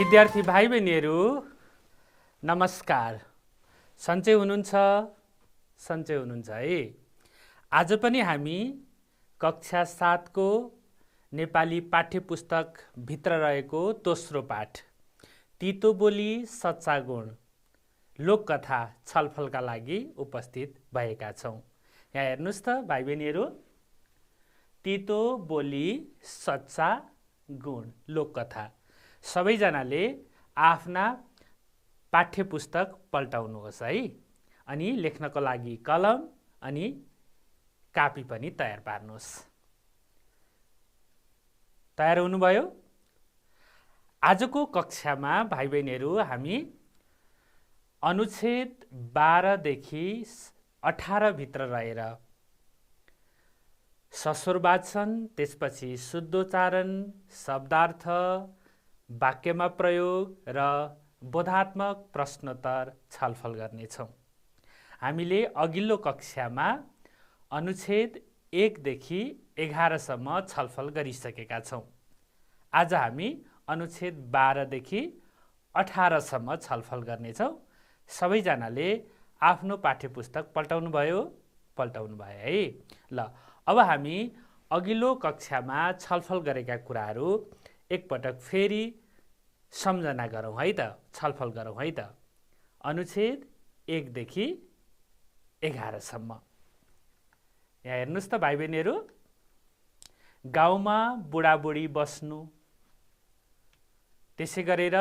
विद्यार्थी भाइ बहिनीहरू नमस्कार। सन्चै हुनुहुन्छ है। आज पनि हामी कक्षा 7 को नेपाली पाठ्यपुस्तक भित्र रहेको दोस्रो पाठ तीतो बोली सच्चा गुण लोककथा छलफलका लागि उपस्थित भएका छौं। यहाँ हेर्नुस् त भाइ बहिनीहरू, तीतो बोली सच्चा गुण लोककथा। सबैजनाले आफ्ना पाठ्यपुस्तक पल्टाउनुहोस् है, अनि लेख्नको लागि कलम अनि कापी पनि तयार पार्नुहोस्। तयार हुनुभयो? आजको कक्षामा भाइ बहिनीहरू हामी अनुच्छेद 12 देखि 18 भित्र रहेर सस्वर वाचन, त्यसपछि शुद्धोच्चारण, शब्दार्थ, वाक्यमा प्रयोग र बोधात्मक प्रश्नोत्तर छलफल गर्नेछौँ। हामीले अघिल्लो कक्षामा अनुच्छेद 1 देखि 11 सम्म छलफल गरिसकेका छौँ। आज हामी अनुच्छेद 12 देखि 18 सम्म छलफल गर्नेछौँ। सबैजनाले आफ्नो पाठ्यपुस्तक पल्टाउनु भयो है। ल, अब हामी अघिल्लो कक्षामा छलफल गरेका कुराहरू एकपटक फेरि सम्झना गरौँ है त, छलफल गरौँ है त। अनुच्छेद 1 देखि 11 सम्म। यहाँ हेर्नुस् त भाइ बहिनीहरू, गाउँमा बुढाबुढी बस्नु, त्यसै गरेर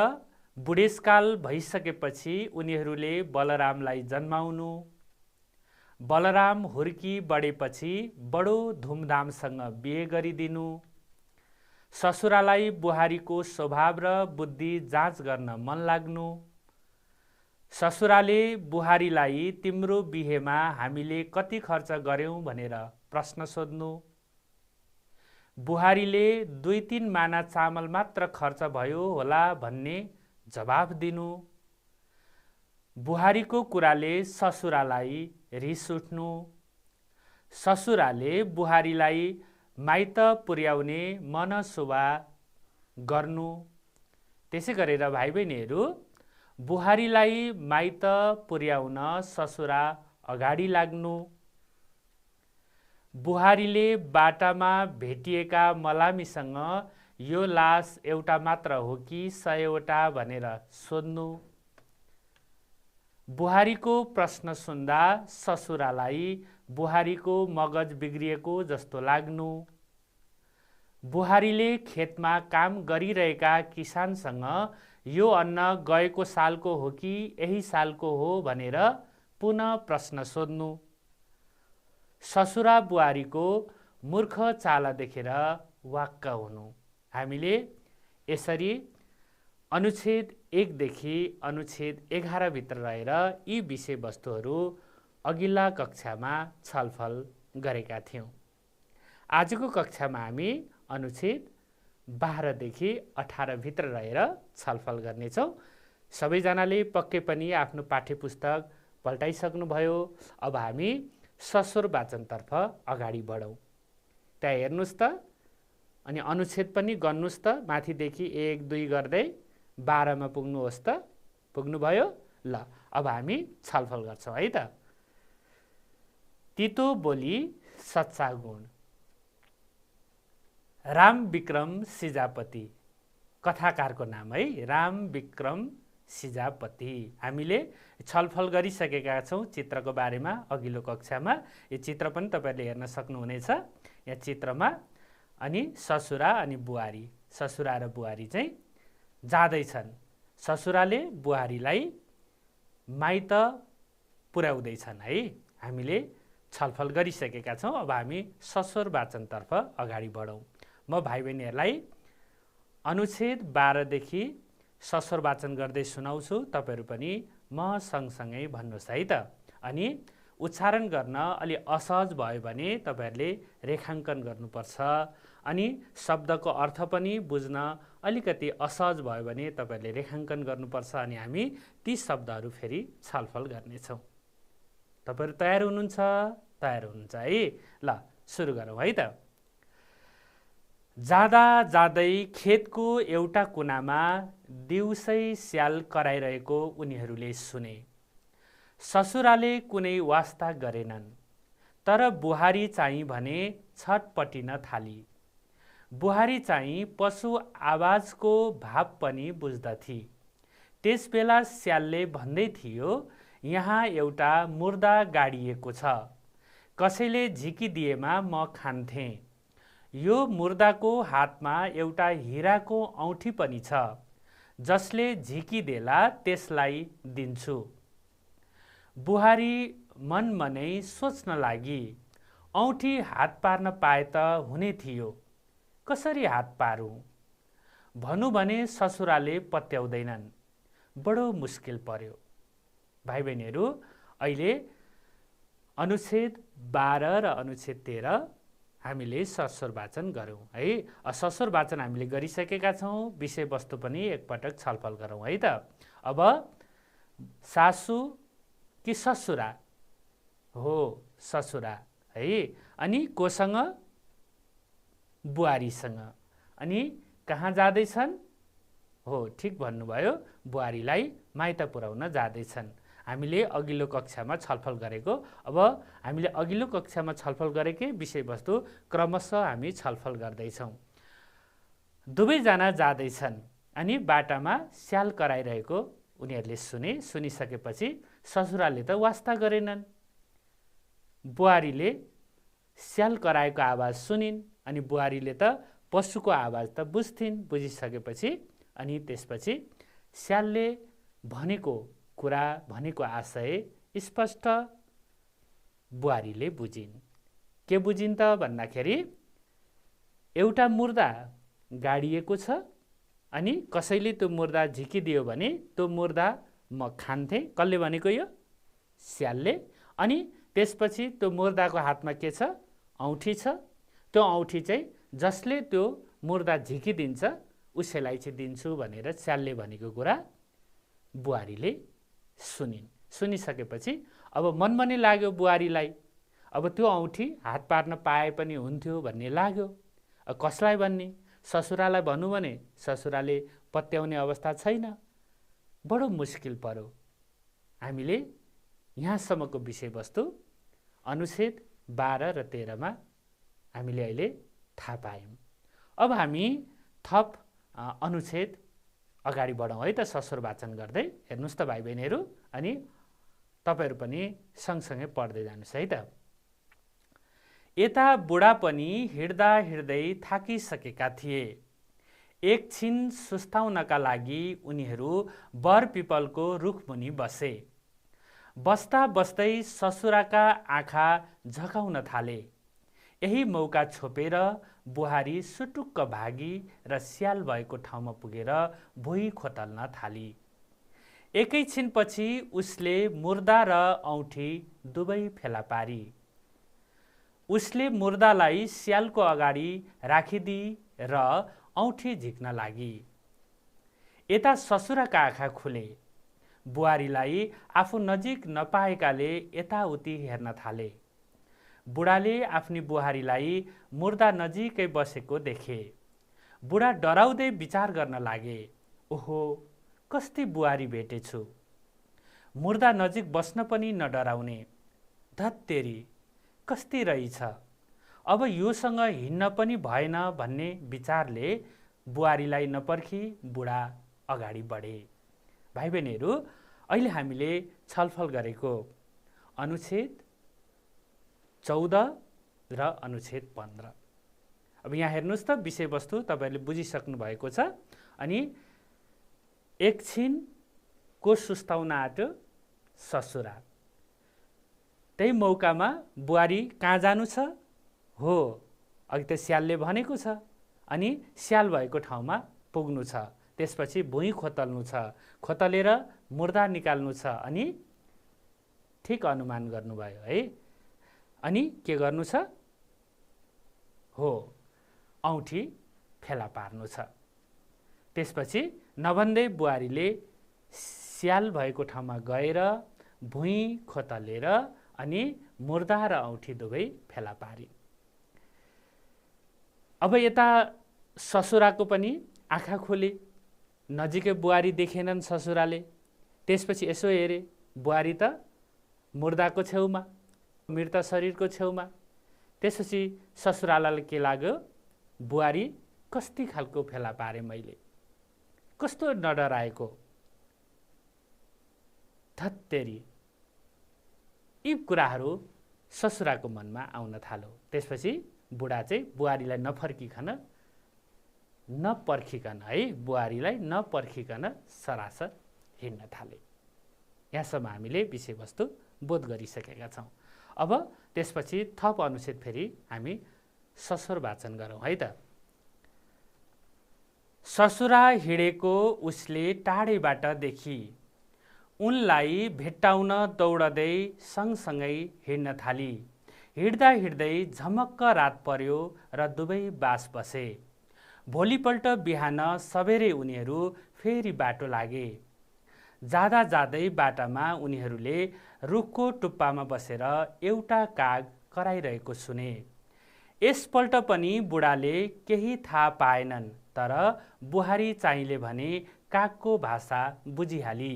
बुढेसकाल भइसकेपछि उनीहरूले बलरामलाई जन्माउनु, बलराम हुर्की बढेपछि बडो धुमधामसँग बिहे गरिदिनु, ससुरालाई बुहारीको स्वभाव र बुद्धि जाँच गर्न मन लाग्नु, ससुराले बुहारीलाई तिम्रो बिहेमा हामीले कति खर्च गर्यौं भनेर प्रश्न सोध्नु, बुहारीले 2-3 माना चामल मात्र खर्च भयो होला भन्ने जवाफ दिनु, बुहारीको कुराले ससुरालाई रिस उठ्नु, ससुराले बुहारीलाई माइत पुर्याउने मनसुबा गर्नु, त्यसै गरेर भाइ बहिनीहरू बुहारीलाई माइत पुर्याउन ससुरा अगाडि लाग्नु, बुहारीले बाटामा भेटिएका मलामीसँग यो लास एउटा मात्र हो कि 100वटा भनेर सोध्नु, बुहारीको प्रश्न सुन्दा ससुरालाई बुहारीको मगज बिग्रिएको जस्तो लाग्नु, बुहारीले खेतमा काम गरिरहेका किसानसँग यो अन्न गएको सालको हो कि यही सालको हो भनेर पुनः प्रश्न सोध्नु, ससुरा बुहारीको मूर्ख चाला देखेर वाक्क हुनु। हामीले यसरी अनुच्छेद 1 देखि अनुच्छेद 11 भित्र रहेर यी विषयवस्तुहरू अघिल्ला कक्षामा छलफल गरेका थियौँ। आजको कक्षामा हामी अनुच्छेद 12 देखि 18 भित्र रहेर छलफल गर्नेछौँ। सबैजनाले पक्कै पनि आफ्नो पाठ्यपुस्तक पल्टाइसक्नुभयो। अब हामी सस्वर वाचनतर्फ अगाडि बढौँ। त्यहाँ हेर्नुहोस् त, अनि अनुच्छेद पनि गर्नुहोस् त, माथिदेखि 1, 2 गर्दै 12 मा पुग्नुहोस् त। पुग्नुभयो? ल, अब हामी छलफल गर्छौँ है त। तीतो बोली सच्चा गुण। राम विक्रम सिजापति, कथाकारको नाम है, राम विक्रम सिजापति। हामीले छलफल गरिसकेका छौँ चित्रको बारेमा अघिल्लो कक्षामा। यो चित्र पनि तपाईँहरूले हेर्न सक्नुहुनेछ। यहाँ चित्रमा अनि ससुरा अनि बुहारी, ससुरा र बुहारी चाहिँ जाँदैछन्। ससुराले बुहारीलाई माइत पुर्याउँदैछन् है। हामीले छलफल गरिसकेका छौँ। अब हामी सस्वर वाचनतर्फ अगाडि बढौँ। म भाइ बहिनीहरूलाई अनुच्छेद 12 देखि सस्वर वाचन गर्दै सुनाउँछु। तपाईँहरू पनि म सँगसँगै भन्नुहोस् है त। अनि उच्चारण गर्न अलि असहज भयो भने तपाईँहरूले रेखाङ्कन गर्नुपर्छ। अनि शब्दको अर्थ पनि बुझ्न अलिकति असहज भयो भने तपाईँहरूले रेखाङ्कन गर्नुपर्छ। अनि हामी ती शब्दहरू फेरि छलफल गर्नेछौँ। तपाईँहरू तयार हुनुहुन्छ? तयार हुनुहुन्छ है। ल, सुरु गरौँ है त। जाँदा जाँदै खेतको एउटा कुनामा दिउँसै स्याल कराइरहेको उनीहरूले सुने। ससुराले कुनै वास्ता गरेनन्, तर बुहारी चाहिँ भने छटपटिन थाली। बुहारी चाहिँ पशु आवाजको भाव पनि बुझ्दथी। त्यसबेला स्यालले भन्दै थियो, यहाँ एउटा मुर्दा गाडिएको छ, कसैले झिकिदिएमा म खान्थेँ। यो मुर्दाको हातमा एउटा हिराको औँठी पनि छ, जसले झिकिदेला त्यसलाई दिन्छु। बुहारी मनमनै सोच्न लागि, औँठी हात पार्न पाए त हुने थियो, कसरी हात पारूँ? भनौँ भने ससुराले पत्याउँदैनन्, बडो मुस्किल पर्यो। भाइ बहिनीहरू, अहिले अनुच्छेद 12 र अनुच्छेद 13 हामीले सस्वर वाचन गरौँ है। सस्वर वाचन हामीले गरिसकेका छौँ, विषयवस्तु पनि एकपटक छलफल गरौँ है त। अब सासु कि ससुरा? हो, ससुरा है। अनि कोसँग? बुहारीसँग। अनि कहाँ जाँदैछन्? हो, ठिक भन्नुभयो, बुहारीलाई माइत पुर्याउन जाँदैछन्। हामीले अघिल्लो कक्षामा छलफल गरेको, अब हामीले अघिल्लो कक्षामा छलफल गरेकै विषयवस्तु क्रमशः हामी छलफल गर्दैछौँ। दुवैजना जाँदैछन् अनि बाटामा स्याल कराइरहेको उनीहरूले सुनिसकेपछि ससुराले त वास्ता गरेनन्। बुहारीले स्याल कराएको आवाज सुनिन् अनि बुहारीले त पशुको आवाज त बुझ्थिन्। बुझिसकेपछि अनि त्यसपछि स्यालले भनेको कुरा, भनेको आशय स्पष्ट बुहारीले बुझिन्। के बुझिन् त भन्दाखेरि, एउटा मुर्दा गाडिएको छ अनि कसैले त्यो मुर्दा झिकिदियो भने त्यो मुर्दा म खान्थेँ। कसले भनेको? यो स्यालले। अनि त्यसपछि त्यो मुर्दाको हातमा के छ? औँठी छ। त्यो औँठी चाहिँ जसले त्यो मुर्दा झिकिदिन्छ उसैलाई चाहिँ दिन्छु भनेर स्यालले भनेको कुरा बुहारीले सुनिन्। सुनिसकेपछि अब मनमनै लाग्यो बुहारीलाई, अब त्यो औँठी हात पार्न पाए पनि हुन्थ्यो भन्ने लाग्यो। कसलाई भन्ने? ससुरालाई भनौँ भने ससुराले पत्याउने अवस्था छैन, बडो मुस्किल पर्यो। हामीले यहाँसम्मको विषयवस्तु अनुच्छेद 12 र 13 मा हामीले अहिले थाहा पायौँ। अब हामी थप अनुच्छेद अगाडि बढौँ है त, सस्वर वाचन गर्दै। हेर्नुहोस् त भाइ बहिनीहरू, अनि तपाईँहरू पनि सँगसँगै पढ्दै जानुहोस् है त। यता बुढा पनि हिँड्दा हिँड्दै थाकिसकेका थिए। एकछिन सुस्ताउनका लागि उनीहरू बर पिपलको रुखमुनि बसे। बस्दा बस्दै ससुराका आँखा झकाउन थाले। यही मौका छोपेर बुहारी सुटुक्क भागी र स्याल भएको ठाउँमा पुगेर भुइँ खोतल्न थाली। एकैछिनपछि उसले मुर्दा र औँठी दुवै फेला पारी। उसले मुर्दालाई स्यालको अगाडि राखिदिई र औँठी झिक्न लागि। यता ससुराका आँखा खुले। बुहारीलाई आफू नजिक नपाएकाले यताउति हेर्न थाले। बुढाले आफ्नी बुहारीलाई मुर्दा नजिकै बसेको देखे। बुढा डराउँदै विचार गर्न लागे, ओहो, कस्ती बुहारी भेटेछु, मुर्दा नजिक बस्न पनि नडराउने, धत्तेरी कस्ती रहेछ, अब योसँग हिँड्न पनि भएन भन्ने विचारले बुहारीलाई नपर्खी बुढा अगाडि बढे। भाइ बहिनीहरू, अहिले हामीले छलफल गरेको अनुच्छेद 14 र अनुच्छेद 15। अब यहाँ हेर्नुहोस् त, विषयवस्तु तपाईँहरूले बुझिसक्नु भएको छ। अनि एकछिन को सुस्ताउन आँट्यो ससुरा। त्यही मौकामा बुहारी कहाँ जानु छ? हो, अघि त स्यालले भनेको छ। अनि स्याल भएको ठाउँमा पुग्नु छ। त्यसपछि भुइँ खोतल्नु छ, खोतलेर मुर्दा निकाल्नु छ। अनि ठिक अनुमान गर्नुभयो है। अनि के गर्नु छ? हो, औँठी फेला पार्नु छ। त्यसपछि नभन्दै बुहारीले स्याल भएको ठाउँमा गएर भुइँ खोतलेर अनि मुर्दा र औँठी दुवै फेला पारी। अब यता ससुराको पनि आँखा खोले, नजिकै बुहारी देखेनन् ससुराले। त्यसपछि यसो हेरे, बुहारी त मुर्दाको छेउमा, मृत शरीरको छेउमा। त्यसपछि ससुरालाई के लाग्यो, बुहारी कस्ती खालको फेला पारे मैले, कस्तो नडराएको, धत्तेरी। यी कुराहरू ससुराको मनमा आउन थाल्यो। त्यसपछि बुढा चाहिँ बुहारीलाई नपर्खिकन है, बुहारीलाई नपर्खिकन सरासर हिँड्न थाले। यहाँसम्म हामीले विषयवस्तु बोध गरिसकेका छौँ। अब त्यसपछि थप अनुच्छेद फेरि हामी ससुर वाचन गरौँ है त। ससुरा हिँडेको उसले टाढेबाट देखी, उनलाई भेट्टाउन दौडदै सँगसँगै हिँड्न थाली। हिँड्दा हिँड्दै झमक्क रात पर्यो र दुवै बास बसे। भोलिपल्ट बिहान सबेरै उनीहरू फेरि बाटो लागे। जाँदा जाँदै बाटामा उनीहरूले रुखको टुप्पामा बसेर एउटा काग कराइरहेको सुने। यसपल्ट पनि बुढाले केही थाहा पाएनन्, तर बुहारी चाहिँले भने कागको भाषा बुझिहाली।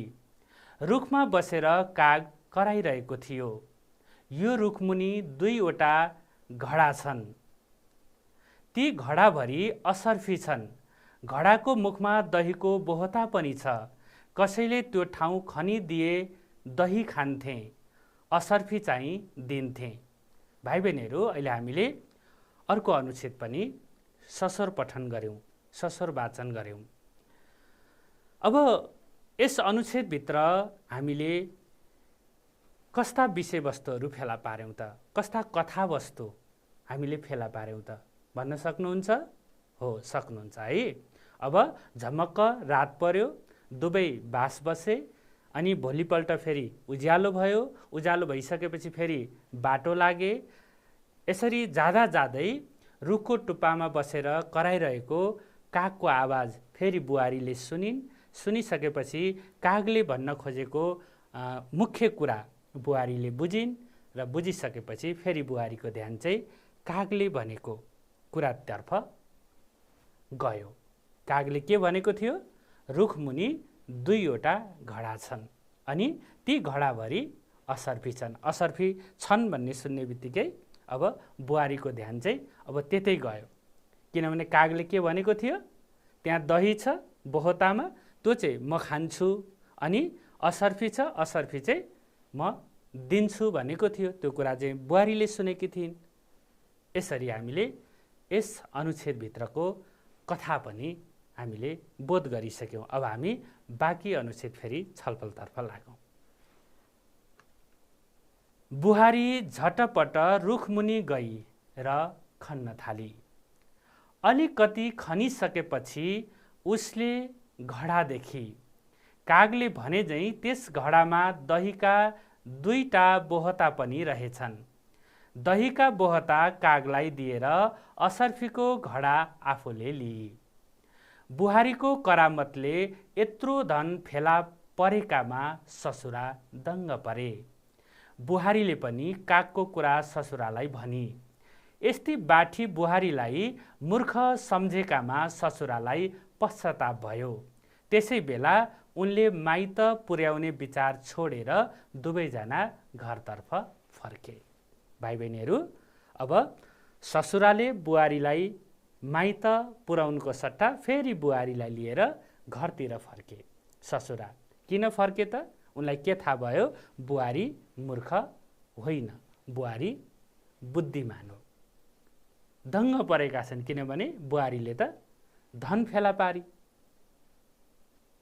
रुखमा बसेर काग कराइरहेको थियो। यो रुखमुनि दुईवटा घडा छन्। ती घडाभरि असर्फी छन्। घडाको मुखमा दहीको बोहता पनि छ। कसैले त्यो ठाउँ खनिदिए दही खान्थे, असर्फी चाहिँ दिन्थे। भाइ बहिनीहरू, अहिले हामीले अर्को अनुच्छेद पनि ससुर पठन गऱ्यौँ, ससुर वाचन गऱ्यौँ। अब यस अनुच्छेदभित्र हामीले कस्ता विषयवस्तुहरू फेला पार्यौँ त, कस्ता कथावस्तु हामीले फेला पार्यौँ त भन्न सक्नुहुन्छ? हो, सक्नुहुन्छ है। अब झमक्क रात पर्यो, दुवै बास बसे, अनि भोलिपल्ट फेरि उज्यालो भयो। उज्यालो भइसकेपछि फेरि बाटो लागे। यसरी जाँदा जाँदै रुखको टुप्पामा बसेर कराइरहेको कागको आवाज फेरि बुहारीले सुनिन्। सुनिसकेपछि कागले भन्न खोजेको मुख्य कुरा बुहारीले बुझिन् र बुझिसकेपछि फेरि बुहारीको ध्यान चाहिँ कागले भनेको कुरातर्फ गयो। कागले के भनेको थियो? रुखमुनि दुईवटा घडा छन् अनि ती घडाभरि असर्फी छन्। असर्फी छन् भन्ने सुन्ने बित्तिकै अब बुहारीको ध्यान चाहिँ अब त्यतै गयो। किनभने कागले के भनेको थियो? त्यहाँ दही छ बोहतामा, त्यो चाहिँ म खान्छु, अनि असर्फी छ, असर्फी चाहिँ म दिन्छु भनेको थियो। त्यो कुरा चाहिँ बुहारीले सुनेकी थिइन्। यसरी हामीले यस अनुच्छेदभित्रको कथा पनि हामीले बोध गरिसक्यौँ। अब हामी बाँकी अनुच्छेद फेरि छलफलतर्फ लागौँ। बुहारी झटपट रुखमुनि गई र खन्न थाली। अलिकति खनिसकेपछि उसले घडा देखी। कागले भने झैँ त्यस घडामा दहीका दुईटा बोहता पनि रहेछन्। दहीका बोहता कागलाई दिएर असर्फीको घडा आफूले लिई। बुहारीको करामतले यत्रो धन फेला परेकामा ससुरा दङ्ग परे। बुहारीले पनि कागको कुरा ससुरालाई भनी। यस्तै बाठी बुहारीलाई मूर्ख सम्झेकामा ससुरालाई पश्चाताप भयो। त्यसै बेला उनले माइत पुर्याउने विचार छोडेर दुवैजना घरतर्फ फर्के। भाइ बहिनीहरू, अब ससुराले बुहारीलाई माइत पुर्याउनुको सट्टा फेरि बुहारीलाई लिएर घरतिर फर्के। ससुरा किन फर्के त? उनलाई के थाहा भयो? बुहारी मूर्ख होइन, बुहारी बुद्धिमान हो। दङ्ग परेका छन् किनभने बुहारीले त धन फेला पारी।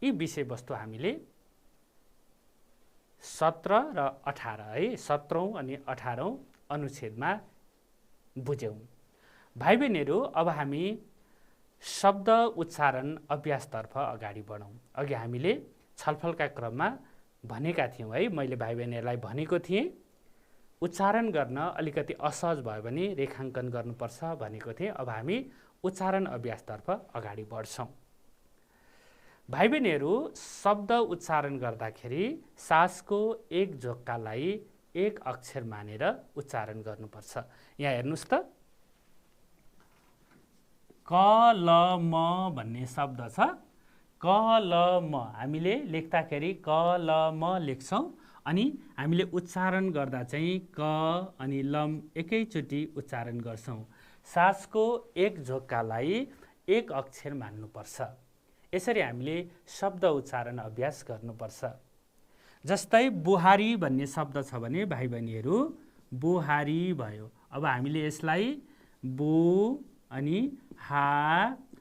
यी विषयवस्तु हामीले 17 र 18 है, 17औं अनि 18औं अनुच्छेदमा बुझ्यौँ। भाइ बहिनीहरू, अब हामी शब्द उच्चारण अभ्यासतर्फ अगाडि बढौँ। अघि हामीले छलफलका क्रममा भनेका थियौँ है, मैले भाइ बहिनीहरूलाई भनेको थिएँ उच्चारण गर्न अलिकति असहज भयो भने रेखाङ्कन गर्नुपर्छ भनेको थिएँ। अब हामी उच्चारण अभ्यासतर्फ अगाडि बढ्छौँ। भाइ बहिनीहरू, शब्द उच्चारण गर्दाखेरि सासको एक झोक्कालाई एक अक्षर मानेर उच्चारण गर्नुपर्छ। यहाँ हेर्नुहोस् त, कलम भन्ने शब्द छ। कलम हामीले लेख्दाखेरि कलम लेख्छौँ अनि हामीले उच्चारण गर्दा चाहिँ क अनि लम एकैचोटि उच्चारण गर्छौँ। सासको एक झोक्कालाई एक अक्षर मान्नुपर्छ। यसरी हामीले शब्द उच्चारण अभ्यास गर्नुपर्छ। जस्तै बुहारी भन्ने शब्द छ भने भाइ बहिनीहरू बुहारी भयो। अब हामीले यसलाई बु अनि हा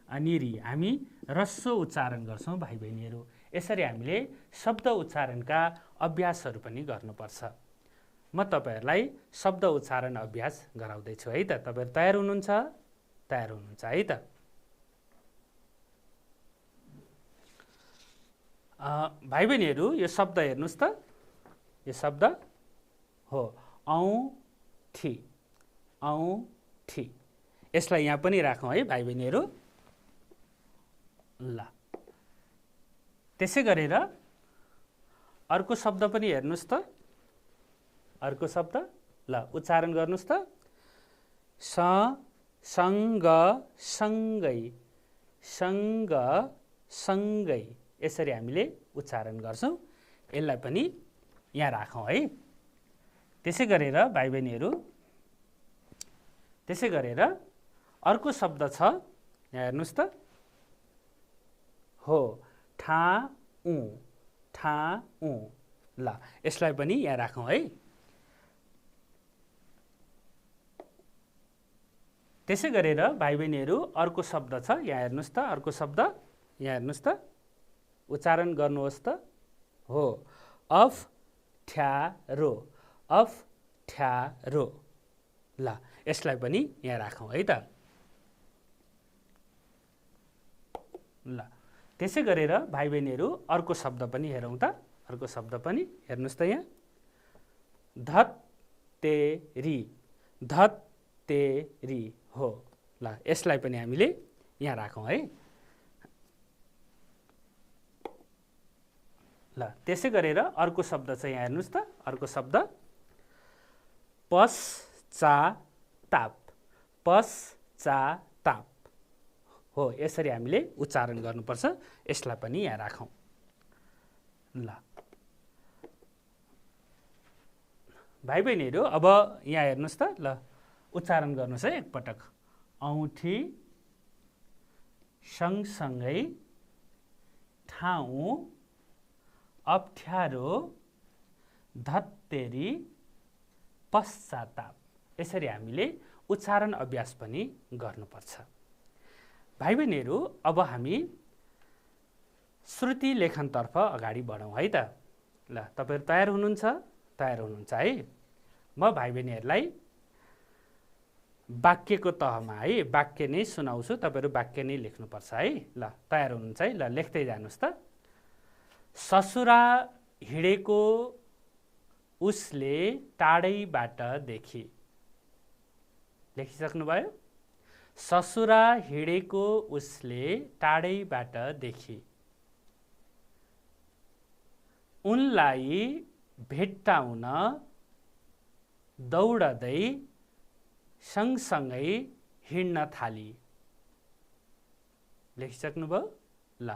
अनि री हामी रस्सो उच्चारण गर्छौँ भाइ बहिनीहरू। यसरी हामीले शब्द उच्चारणका अभ्यासहरू पनि गर्नुपर्छ। म तपाईहरूलाई शब्द उच्चारण अभ्यास गराउँदैछु है त। तपाईहरू तयार हुनुहुन्छ? तयार हुनुहुन्छ है त? भाइ बहिनीहरू यो शब्द हेर्नुहोस् त। यो शब्द हो औँठी। औँठी यसलाई यहाँ पनि राखौँ है भाइ बहिनीहरू। ल त्यसै गरेर अर्को शब्द पनि हेर्नुहोस् त। अर्को शब्द ल उच्चारण गर्नुहोस् त। सँग सँगै। सँग सँगै यसरी हामीले उच्चारण गर्छौँ। यसलाई पनि यहाँ राखौँ है। त्यसै गरेर भाइ बहिनीहरू त्यसै गरेर अर्को शब्द छ यहाँ हेर्नुहोस् त। हो ठाउँ। ठाउँ ल यसलाई पनि यहाँ राखौँ है। त्यसै गरेर भाइ बहिनीहरू अर्को शब्द छ यहाँ हेर्नुहोस् त। अर्को शब्द यहाँ हेर्नुहोस् त। उच्चारण गर्नुहोस् त। हो अफ्ठ्यारो। अफ्ठ्यारो ल यसलाई पनि यहाँ राखौँ है त। ल त्यसै गरेर भाइ बहिनीहरू अर्को शब्द पनि हेरौँ त। अर्को शब्द पनि हेर्नुहोस् त यहाँ धत्तेरी। धत्तेरी हो ल यसलाई पनि हामीले यहाँ राखौँ है। ल त्यसै गरेर अर्को शब्द चाहिँ यहाँ हेर्नुहोस् त। अर्को शब्द पश्चाताप। पश्चाताप हो यसरी हामीले उच्चारण गर्नुपर्छ। यसलाई पनि यहाँ राखौँ। ल भाइ बहिनीहरू अब यहाँ हेर्नुहोस् त। ल उच्चारण गर्नुहोस् है एकपटक। औँठी सँगसँगै ठाउँ अप्ठ्यारो धत्तेरी पश्चाताप यसरी हामीले उच्चारण अभ्यास पनि गर्नुपर्छ। भाइ बहिनीहरू अब हामी श्रुति लेखनतर्फ अगाडि बढौँ है त। ल तपाईहरु तयार हुनुहुन्छ? तयार हुनुहुन्छ है। म भाइ बहिनीहरूलाई वाक्यको तहमा है वाक्य नै सुनाउँछु। तपाईहरु वाक्य नै लेख्नुपर्छ है। ल तयार हुनुहुन्छ है? ल लेख्दै जानुस् त। ससुरा हिँडेको उसले टाढैबाट देखी। लेखिसक्नुभयो? ससुरा हिँडेको उसले टाढैबाट देखी। उनलाई भेट्टाउन दौडदै सँगसँगै हिँड्न थाली। लेखिसक्नुभयो? ल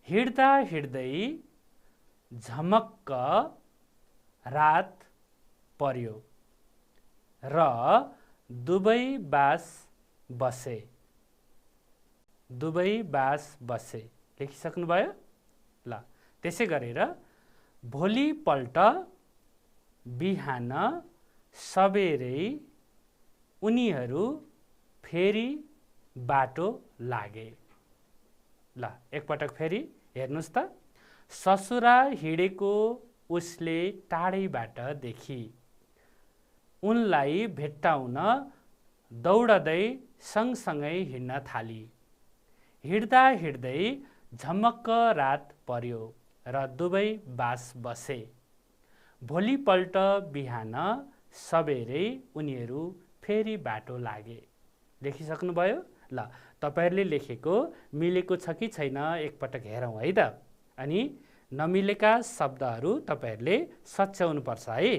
हिँड्दा हिँड्दै झमक्क रात पर्यो र दुवै बास बसे। दुवै बास बसे। लेखिसक्नुभयो? ल त्यसै गरेर भोलिपल्ट बिहान सबेरै उनीहरू फेरि बाटो लागे। ल एकपटक फेरि हेर्नुस् त। ससुरा हिँडेको उसले टाढैबाट देखी। उनलाई भेट्टाउन दौडदै सँगसँगै हिँड्न थाली। हिँड्दा हिँड्दै झमक्क रात पर्यो र दुवै बास बसे। भोलिपल्ट बिहान सबेरै उनीहरू फेरि बाटो लागे। लेखिसक्नुभयो? ल तपाईहरुले लेखेको मिलेको छ कि छैन एकपटक हेरौँ है त। अनि नमिलेका शब्दहरू तपाईहरुले सच्याउनु पर्छ है।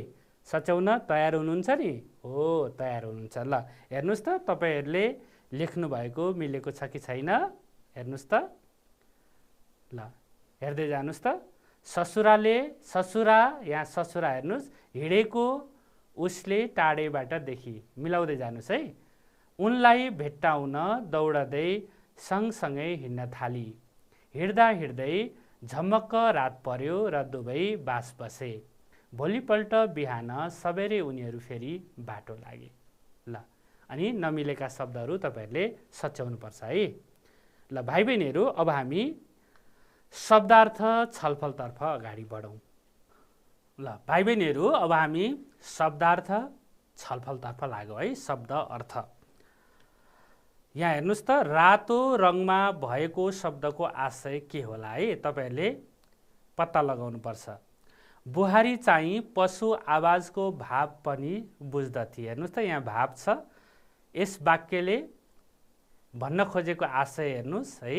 सच्याउन तयार हुनुहुन्छ नि? हो तयार हुनुहुन्छ। ल हेर्नुस् त। तपाईहरुले लेख्नुभएको मिलेको छ कि छैन हेर्नुहोस् त। ल हेर्दै जानुहोस् त। ससुरा यहाँ ससुरा हेर्नुहोस्, हिँडेको उसले टाढेबाट देखी, मिलाउँदै जानुहोस् है। उनलाई भेट्टाउन दौडदै सँगसँगै हिँड्न थाली, हिँड्दा हिँड्दै झमक्क रात पर्यो र दुवै बास बसे। भोलिपल्ट बिहान सबेरै उनीहरू फेरि बाटो लागे। ल अनि नमिलेका शब्दहरू तपाईँहरूले सच्याउनुपर्छ है। ल भाइ बहिनीहरू, अब हामी शब्दार्थ छलफलतर्फ अगाडि बढौँ। ल भाइ बहिनीहरू, अब हामी शब्दार्थ छलफलतर्फ लाग्यौँ है। शब्द अर्थ यहाँ हेर्नुहोस् त, रातो रङमा भएको शब्दको आशय के होला है, तपाईँहरूले पत्ता लगाउनुपर्छ। बुहारी चाहिँ पशु आवाजको भाव पनि बुझ्दथे। हेर्नुहोस् त, यहाँ भाव छ। यस वाक्यले भन्न खोजेको आशय हेर्नुहोस् है।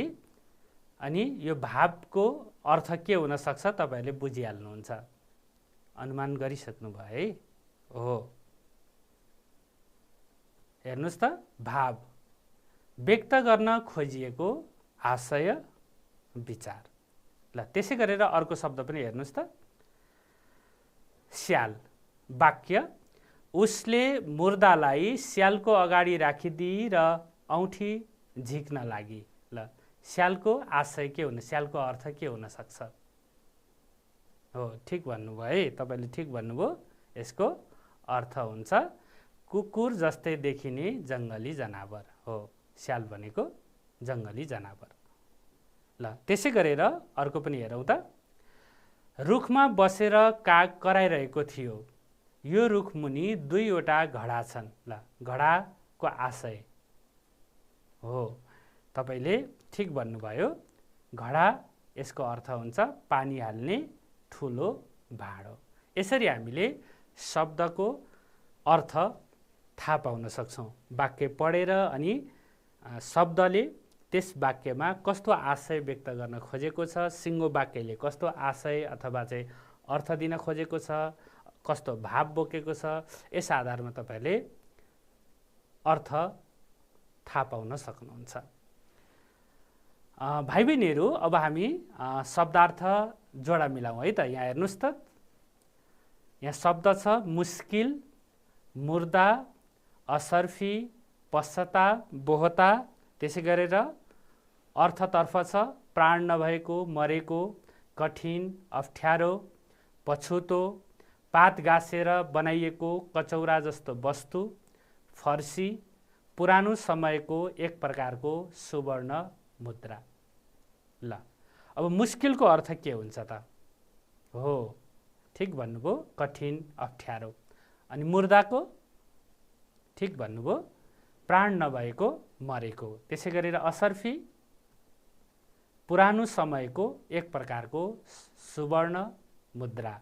अनि यो भावको अर्थ के हुन सक्छ तपाईँहरूले बुझिहाल्नुहुन्छ, अनुमान गरिसक्नुभयो है। हो हेर्नुहोस् त, भाव व्यक्त गर्न खोजिएको आशय विचार। ल त्यसै गरेर अर्को शब्द पनि हेर्नुहोस् त, स्याल। वाक्य उसले मुर्दालाई स्यालको अगाडि राखिदिई र औँठी झिक्न लागि। ल स्यालको आशय के हुन, स्यालको अर्थ के हुन सक्छ? हो ठिक भन्नुभयो है, तपाईँले ठिक भन्नुभयो। यसको अर्थ हुन्छ कुकुर जस्तै देखिने जङ्गली जनावर हो स्याल भनेको, जङ्गली जनावर। ल त्यसै गरेर अर्को पनि हेरौँ त। रुखमा बसेर काग कराइरहेको थियो, यो रुख मुनि दुईवटा घडा छन्। ल घडाको आशय हो, तपाईँले ठिक भन्नुभयो। घडा यसको अर्थ हुन्छ पानी हाल्ने ठुलो भाँडो। यसरी हामीले शब्दको अर्थ थाहा पाउन सक्छौँ। वाक्य पढेर अनि शब्दले त्यस वाक्यमा कस्तो आशय व्यक्त गर्न खोजेको छ, सिङ्गो वाक्यले कस्तो आशय अथवा चाहिँ अर्थ दिन खोजेको छ, कस्तो भाव बोकेको छ, यस आधारमा तपाईँले अर्थ थाहा पाउन सक्नुहुन्छ। भाइ बहिनीहरू, अब हामी शब्दार्थ जोडा मिलाउँ है त। यहाँ हेर्नुहोस् त, यहाँ शब्द छ मुस्किल, मुर्दा, असर्फी, पश्चाताप, बोहता। त्यसै गरेर अर्थतर्फ छ प्राण नभएको, मरेको, कठिन, अप्ठ्यारो, पछुतो, पात गाँसेर बनाइएको कचौरा जस्तो वस्तु, फर्सी, पुरानो समयको एक प्रकारको सुवर्ण मुद्रा। ल अब मुस्किलको अर्थ के हुन्छ त? हो ठिक भन्नुभयो, कठिन, अप्ठ्यारो। अनि मुर्दाको ठिक भन्नुभयो, प्राण नभएको, मरेको। त्यसै गरेर असर्फी, पुरानो समयको एक प्रकारको सुवर्ण मुद्रा।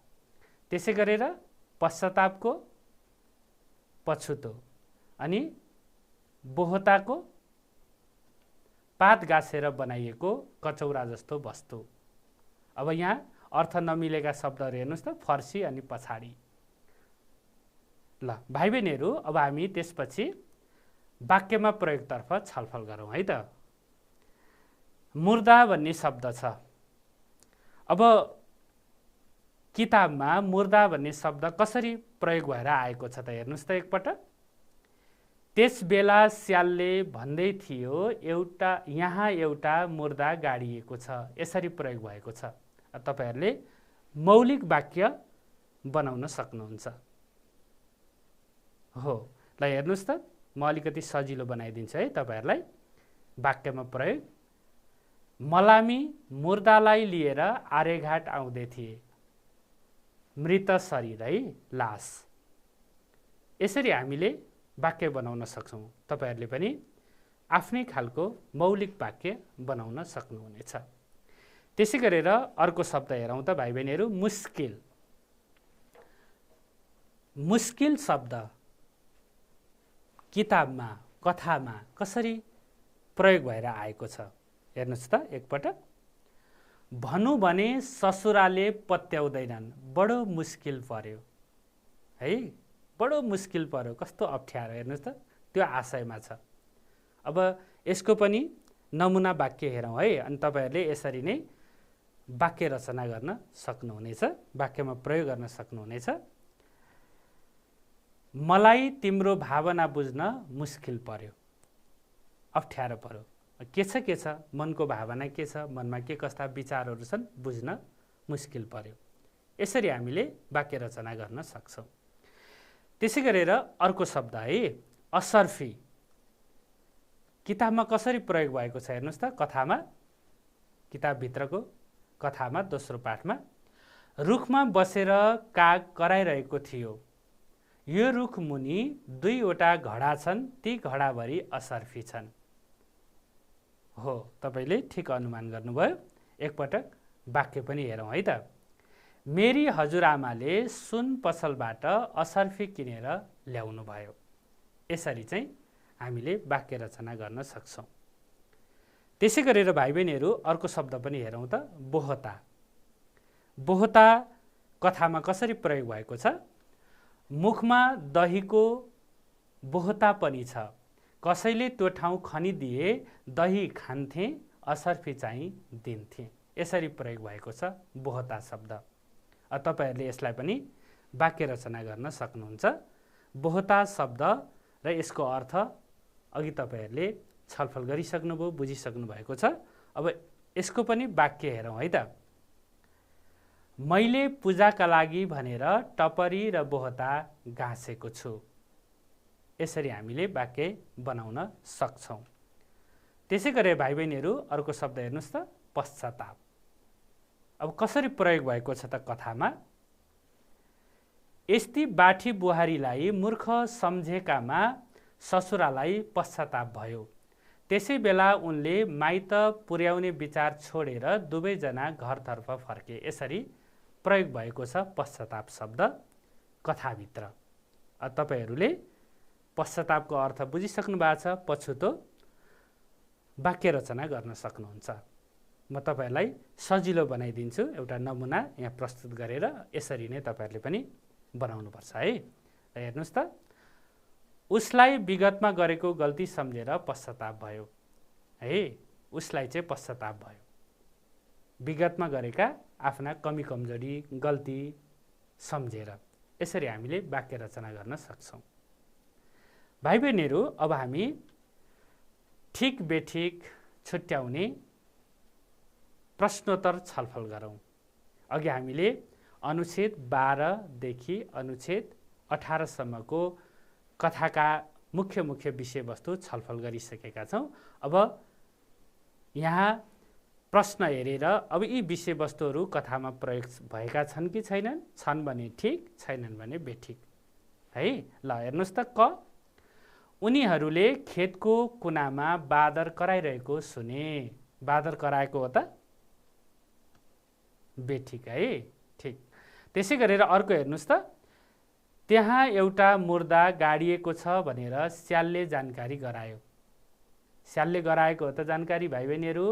त्यसै गरेर पश्चातापको पछुतो। अनि बोहताको पात गाँसेर बनाइएको कचौरा जस्तो वस्तु। अब यहाँ अर्थ नमिलेका शब्दहरू हेर्नुहोस् त, फर्सी अनि पछाडि। ल भाइ बहिनीहरू, अब हामी त्यसपछि वाक्यमा प्रयोगतर्फ छलफल गरौँ है त। मुर्दा भन्ने शब्द छ। अब किताबमा मुर्दा भन्ने शब्द कसरी प्रयोग भएर आएको छ त हेर्नुहोस् त एकपटक। त्यस बेला स्यालले भन्दै थियो यहाँ एउटा मुर्दा गाडिएको छ, यसरी प्रयोग भएको छ। तपाईहरूले मौलिक वाक्य बनाउन सक्नुहुन्छ। हो ल हेर्नुहोस् त, म अलिकति सजिलो बनाइदिन्छु है तपाईँहरूलाई। वाक्यमा प्रयोग, मलामी मुर्दालाई लिएर आर्यघाट आउँदै थिए, मृत शरीर है, लास। यसरी हामीले वाक्य बनाउन सक्छौँ। तपाईँहरूले पनि आफ्नै खालको मौलिक वाक्य बनाउन सक्नुहुनेछ। त्यसै गरेर अर्को शब्द हेरौँ त भाइ बहिनीहरू, मुस्किल। मुस्किल शब्द किताबमा, कथामा कसरी प्रयोग भएर आएको छ हेर्नुहोस् त एकपटक। भनौँ भने ससुराले पत्याउँदैनन्, बडो मुस्किल पर्यो है, बडो मुस्किल पर्यो, कस्तो अप्ठ्यारो। हेर्नुहोस् त, त्यो आशयमा छ। अब यसको पनि नमुना वाक्य हेरौँ है। अनि तपाईँहरूले यसरी नै वाक्य रचना गर्न सक्नुहुनेछ, वाक्यमा प्रयोग गर्न सक्नुहुनेछ। मलाई तिम्रो भावना बुझ्न मुस्किल पर्यो, अप्ठ्यारो पर्यो। के छ मनको भावना के छ, मनमा के कस्ता विचारहरू छन् बुझ्न मुस्किल पर्यो। यसरी हामीले वाक्य रचना गर्न सक्छौँ। त्यसै गरेर अर्को शब्द है असर्फी, किताबमा कसरी प्रयोग भएको छ हेर्नुहोस् त। कथामा, किताबभित्रको कथामा दोस्रो पाठमा, रुखमा बसेर काग कराइरहेको थियो। यो रुख मुनि दुईवटा घडा छन्, ती घडाभरि असर्फी छन्। हो, तपाईँले ठिक अनुमान गर्नुभयो। एकपटक वाक्य पनि हेरौँ है त। मेरी हजुरआमाले सुन पसलबाट असर्फी किनेर ल्याउनु भयो। यसरी चाहिँ हामीले वाक्य रचना गर्न सक्छौँ। त्यसै गरेर भाइ बहिनीहरू अर्को शब्द पनि हेरौँ त, बोहता। बोहता कथामा कसरी प्रयोग भएको छ? मुखमा दहीको बोहता पनि छ, कसैले त्यो ठाउँ खनिदिए दही खान्थे, असर्फी चाहिँ दिन्थे। यसरी प्रयोग भएको छ बोहता शब्द। तपाईँहरूले यसलाई पनि वाक्य रचना गर्न सक्नुहुन्छ। बोहता शब्द र यसको अर्थ अघि तपाईँहरूले छलफल गरिसक्नुभयो, बुझिसक्नु भएको छ। अब यसको पनि वाक्य हेरौँ है त। मैले पूजाका लागि भनेर टपरी र बोहता गाँसेको छु। यसरी हामीले वाक्य बनाउन सक्छौँ। त्यसै गरेर भाइ बहिनीहरू अर्को शब्द हेर्नुहोस् त, पश्चाताप। अब कसरी प्रयोग भएको छ त कथामा? यस्ती बाठी बुहारीलाई मूर्ख सम्झेकामा ससुरालाई पश्चाताप भयो। त्यसै बेला उनले माइत पुर्याउने विचार छोडेर दुवैजना घरतर्फ फर्के। यसरी प्रयोग भएको छ पश्चाताप शब्द कथाभित्र। तपाईँहरूले पश्चातापको अर्थ बुझिसक्नु भएको छ, पछुतो वाक्य रचना गर्न सक्नुहुन्छ। म तपाईँहरूलाई सजिलो बनाइदिन्छु, एउटा नमुना यहाँ प्रस्तुत गरेर यसरी नै तपाईँहरूले पनि बनाउनुपर्छ है। हेर्नुहोस् त, उसलाई विगतमा गरेको गल्ती सम्झेर पश्चाताप भयो है। उसलाई चाहिँ पश्चाताप भयो, विगतमा गरेका आफ्ना कमी कमजोरी गल्ती सम्झेर। यसरी हामीले वाक्य रचना गर्न सक्छौँ। भाइ बहिनीहरू अब हामी ठिक बेठिक छुट्याउने प्रश्नोत्तर छलफल गरौँ। अघि हामीले अनुच्छेद 12 देखि अनुच्छेद 18 सम्मको कथाका मुख्य मुख्य विषयवस्तु छलफल गरिसकेका छौँ। अब यहाँ प्रश्न हेरेर अब यी विषयवस्तुहरू कथामा प्रयोग भएका छन् कि छैनन्, छन् भने ठिक, छैनन् भने बेठिक है। ल हेर्नुहोस् त, क उनीहरूले खेतको कुनामा बादर कराइरहेको सुने। बादर कराएको हो त, बेठिक है, ठिक। त्यसै गरेर अर्को हेर्नुहोस् त, त्यहाँ एउटा मुर्दा गाडिएको छ भनेर स्यालले जानकारी गरायो। स्यालले गराएको हो त जानकारी भाइ बहिनीहरू?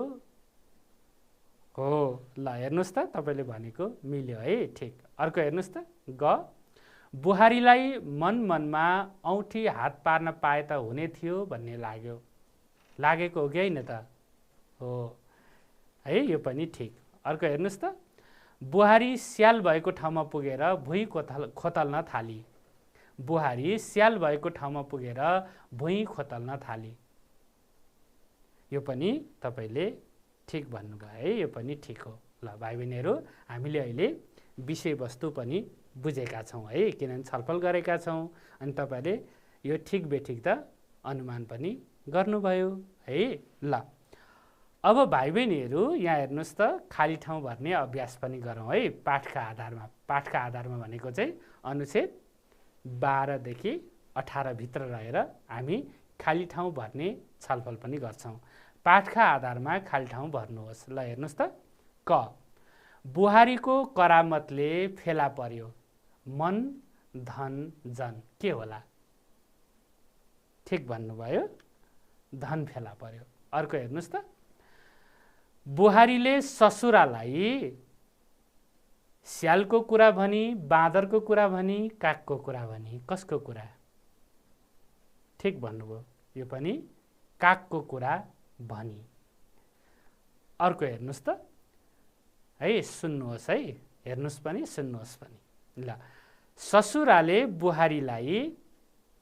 हो, ल हेर्नुहोस् त, तपाईँले भनेको मिल्यो है, ठिक। अर्को हेर्नुहोस् त, ग बुहारीलाई मनमा औँठी हात पार्न पाए त हुने थियो भन्ने लाग्यो। लागेको हो कि होइन त? हो है, यो पनि ठिक। अर्को हेर्नुहोस् त, बुहारी स्याल भएको ठाउँमा पुगेर भुइँ खोतल्न थाली। बुहारी स्याल भएको ठाउँमा पुगेर भुइँ खोतल्न थाली। यो पनि तपाईँले ठिक भन्नुभयो है, यो पनि ठिक हो। ल भाइ बहिनीहरू, हामीले अहिले विषयवस्तु पनि बुझेका छौँ है, किनभने छलफल गरेका छौँ। अनि तपाईँले यो ठिक बेठिक त अनुमान पनि गर्नुभयो है। ल अब भाइ बहिनीहरू यहाँ हेर्नुहोस् त, खाली ठाउँ भर्ने अभ्यास पनि गरौँ है पाठका आधारमा। पाठका आधारमा भनेको चाहिँ अनुच्छेद 12 देखि 18 भित्र रहेर हामी खाली ठाउँ भर्ने छलफल पनि गर्छौँ। पाठका आधारमा खाली ठाउँ भर्नुहोस्। ल हेर्नुहोस् त, क बुहारीको करामतले फेला पर्यो, मन धन जन के होला? ठिक भन्नुभयो, धन फेला पर्यो। अर्को हेर्नुहोस् त, बुहारीले ससुरालाई स्यालको कुरा भनी, बाँदरको कुरा भनी, कागको कुरा भनी, कसको कुरा? ठिक भन्नुभयो, यो पनि कागको कुरा भनी। अर्को हेर्नुहोस् त है, सुन्नुहोस् है, हेर्नुहोस् पनि सुन्नुहोस् पनि। ल, ससुराले बुहारीलाई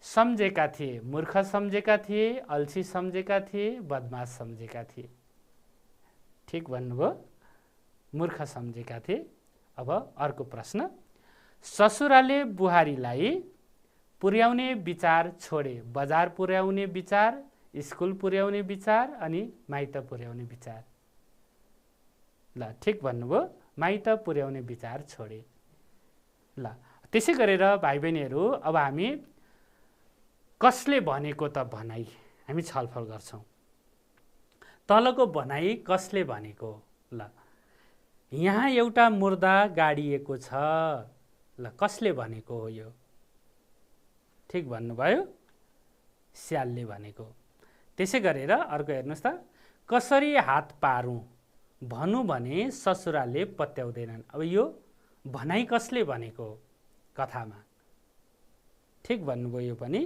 सम्झेका थिए, मूर्ख सम्झेका थिए, अल्छी सम्झेका थिए, बदमास सम्झेका थिए। ठिक भन्नुभयो, मूर्ख सम्झेका थिए। अब अर्को प्रश्न, ससुराले बुहारीलाई पुर्याउने विचार छोडे। बजार पुर्याउने विचार, स्कुल पुर्याउने विचार अनि माइत पुर्याउने विचार। ल, ठिक भन्नुभयो, माइत पुर्याउने विचार छोडे। ल, त्यसै गरेर भाइ बहिनीहरू अब हामी कसले भनेको त भनाइ हामी छलफल गर्छौँ। तलको भनाइ कसले भनेको? ल, यहाँ एउटा मुर्दा गाडिएको छ। ल, कसले भनेको हो यो? ठिक भन्नुभयो, स्यालले भनेको। त्यसै गरेर अर्को हेर्नुहोस् त, कसरी हात पारौँ भनौँ भने ससुराले पत्याउँदैनन्। अब यो भनाइ कसले भनेको कथामा? ठिक भन्नुभयो, यो पनि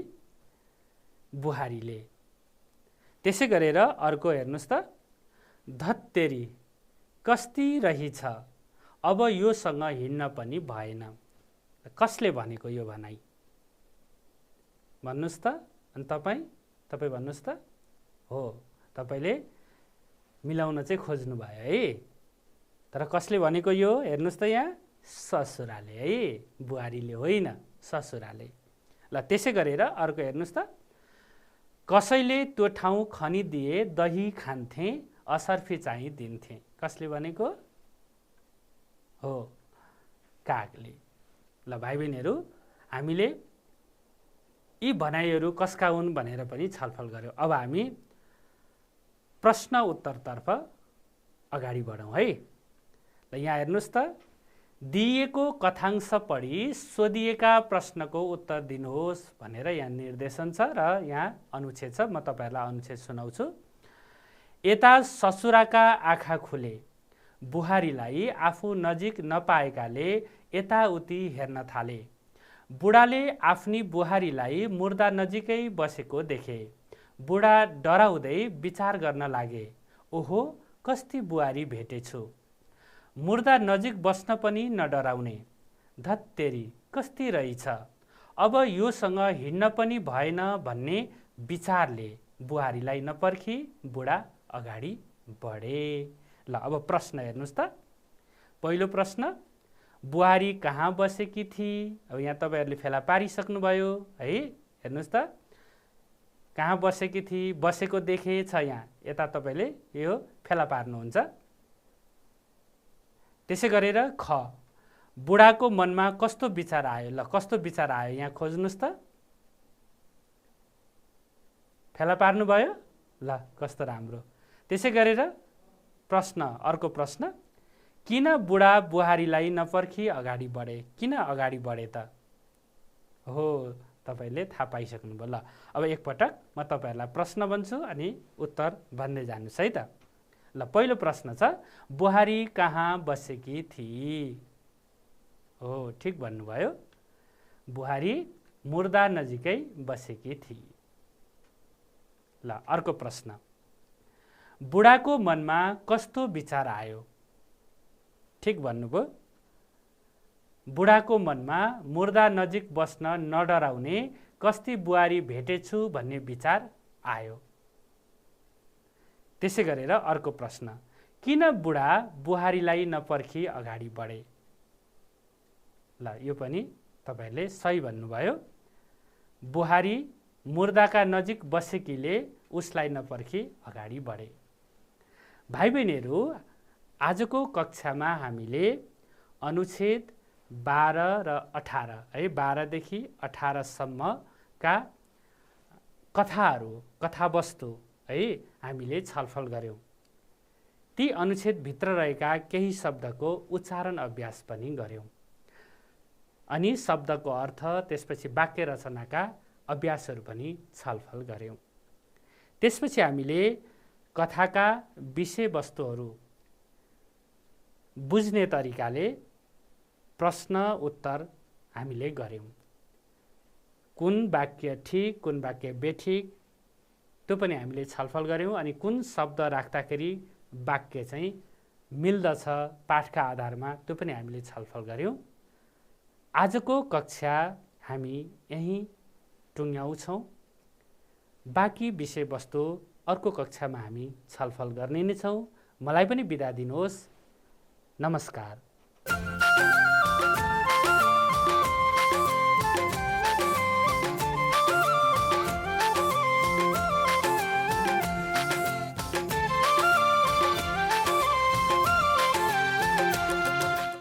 बुहारीले। त्यसै गरेर अर्को हेर्नुहोस् त, धत्तेरी कस्ती रहेछ, अब योसँग हिँड्न पनि भएन। कसले भनेको यो भनाइ? भन्नुहोस् त। अनि तपाईँ भन्नुहोस् त। हो, तपाईँले मिलाउन चाहिँ खोज्नु भयो है। तर कसले भनेको यो? हेर्नुहोस् त यहाँ, ससुराले है, बुहारीले होइन, ससुराले। ल, त्यसै गरेर अर्को हेर्नुहोस् त, कसैले त्यो ठाउँ खनिदिए दही खान्थे, असर्फी चाहिँ दिन्थे। कसले भनेको हो? कागले। ल भाइ बहिनीहरू, हामीले यी भनाइहरू कसका हुन् भनेर पनि छलफल गर्यौँ। अब हामी प्रश्न उत्तरतर्फ अगाडि बढौँ है। ल, यहाँ हेर्नुहोस् त, दिइएको कथांश पढी सोधिएका प्रश्नको उत्तर दिनुहोस् भनेर यहाँ निर्देशन छ र यहाँ अनुच्छेद छ। म तपाईँहरूलाई अनुच्छेद सुनाउँछु। यता ससुराका आँखा खुले, बुहारीलाई आफू नजिक नपाएकाले यताउति हेर्न थाले। बुढाले आफ्नी बुहारीलाई मुर्दा नजिकै बसेको देखे। बुढा डराउँदै विचार गर्न लागे, ओहो कस्ती बुहारी भेटेछु, मुर्दा नजिक बस्न पनि नडराउने, धत्तेरी कस्ती रहेछ, अब योसँग हिँड्न पनि भएन भन्ने विचारले बुहारीलाई नपर्खी बुढा अगाडि बढे। ल, अब प्रश्न हेर्नुहोस् त। पहिलो प्रश्न, बुहारी कहाँ बसेकी थिई? अब यहाँ तपाईँहरूले फेला पारिसक्नुभयो है। हेर्नुहोस् त, कहाँ बसेकी थिई, बसेको देखेछ यहाँ। यता तपाईँले यो फेला पार्नुहुन्छ। त्यसै गरेर ख, बुढाको मनमा कस्तो विचार आयो? ल, कस्तो विचार आयो यहाँ खोज्नुहोस् त। फेला पार्नुभयो? ल, कस्तो राम्रो। त्यसै गरेर प्रश्न, अर्को प्रश्न, किन बुढा बुहारीलाई नपर्खी अगाडि बढे? किन अगाडि बढे त? हो, तपाईँले थाहा पाइसक्नुभयो। ल, अब एकपटक म तपाईँहरूलाई प्रश्न भन्छु अनि उत्तर भन्दै जानुहोस् है त। ल, पहिलो प्रश्न छ, बुहारी कहाँ बसेकी थिई? हो, ठिक भन्नुभयो, बुहारी मुर्दा नजिकै बसेकी थिई। ल, अर्को प्रश्न, बुढाको मनमा कस्तो विचार आयो? ठिक भन्नुभयो, बुढाको मनमा मुर्दा नजिक बस्न नडराउने कस्ती बुहारी भेटेछु भन्ने विचार आयो। त्यसै गरेर अर्को प्रश्न, किन बुढा बुहारीलाई नपर्खी अगाडि बढे? ल, यो पनि तपाईँहरूले सही भन्नुभयो, बुहारी मुर्दाका नजिक बसेकीले उसलाई नपर्खी अगाडि बढे। भाइ बहिनीहरू, आजको कक्षामा हामीले अनुच्छेद 12 र 18 है, 12 देखि 18 सम्मका कथाहरू, कथावस्तु है हामीले छलफल गर्यौँ। ती अनुच्छेदभित्र रहेका केही शब्दको उच्चारण अभ्यास पनि गर्यौँ अनि शब्दको अर्थ, त्यसपछि वाक्य रचनाका अभ्यासहरू पनि छलफल गर्यौँ। त्यसपछि हामीले कथाका विषयवस्तुहरू बुझ्ने तरिकाले प्रश्न उत्तर हामीले गर्यौँ। कुन वाक्य ठिक, कुन वाक्य बेठिक, त्यो पनि हामीले छलफल गऱ्यौँ। अनि कुन शब्द राख्दाखेरि वाक्य चाहिँ मिल्दछ पाठका आधारमा त्यो पनि हामीले छलफल गऱ्यौँ। आजको कक्षा हामी यहीँ टुङ्ग्याउँछौँ। बाँकी विषयवस्तु अर्को कक्षामा हामी छलफल गर्ने नै छौँ। मलाई पनि बिदा दिनुहोस्। नमस्कार।